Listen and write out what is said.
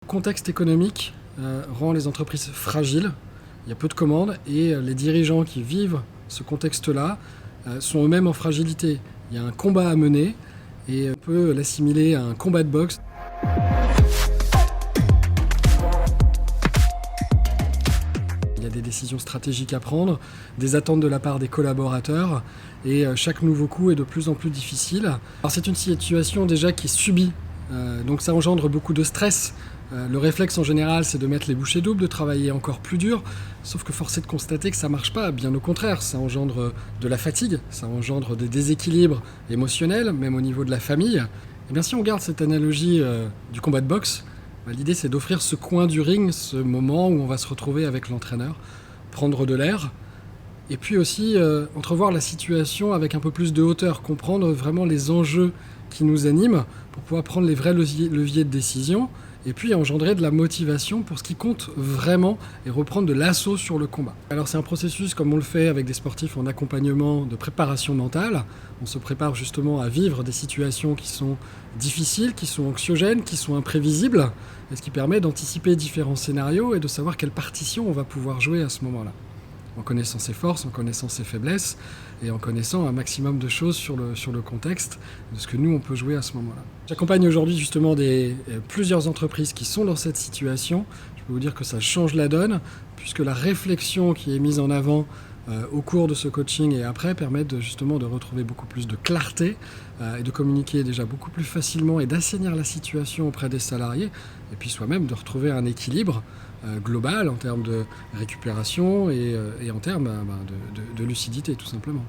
Le contexte économique rend les entreprises fragiles, il y a peu de commandes et les dirigeants qui vivent ce contexte-là sont eux-mêmes en fragilité. Il y a un combat à mener et on peut l'assimiler à un combat de boxe. Il y a des décisions stratégiques à prendre, des attentes de la part des collaborateurs et chaque nouveau coup est de plus en plus difficile. Alors c'est une situation déjà qui est subie, donc ça engendre beaucoup de stress. Le réflexe en général c'est de mettre les bouchées doubles, de travailler encore plus dur, sauf que force est de constater que ça marche pas, bien au contraire, ça engendre de la fatigue, ça engendre des déséquilibres émotionnels, même au niveau de la famille. Et bien si on garde cette analogie du combat de boxe, l'idée c'est d'offrir ce coin du ring, ce moment où on va se retrouver avec l'entraîneur, prendre de l'air, et puis aussi entrevoir la situation avec un peu plus de hauteur, comprendre vraiment les enjeux qui nous animent pour pouvoir prendre les vrais leviers de décision, et puis engendrer de la motivation pour ce qui compte vraiment et reprendre de l'assaut sur le combat. Alors c'est un processus comme on le fait avec des sportifs en accompagnement de préparation mentale. On se prépare justement à vivre des situations qui sont difficiles, qui sont anxiogènes, qui sont imprévisibles, et ce qui permet d'anticiper différents scénarios et de savoir quelle partition on va pouvoir jouer à ce moment-là, en connaissant ses forces, en connaissant ses faiblesses et en connaissant un maximum de choses sur le contexte de ce que nous on peut jouer à ce moment-là. J'accompagne aujourd'hui justement plusieurs entreprises qui sont dans cette situation. Je peux vous dire que ça change la donne puisque la réflexion qui est mise en avant au cours de ce coaching et après permet justement de retrouver beaucoup plus de clarté et de communiquer déjà beaucoup plus facilement et d'assainir la situation auprès des salariés et puis soi-même de retrouver un équilibre global en termes de récupération et en termes de lucidité tout simplement.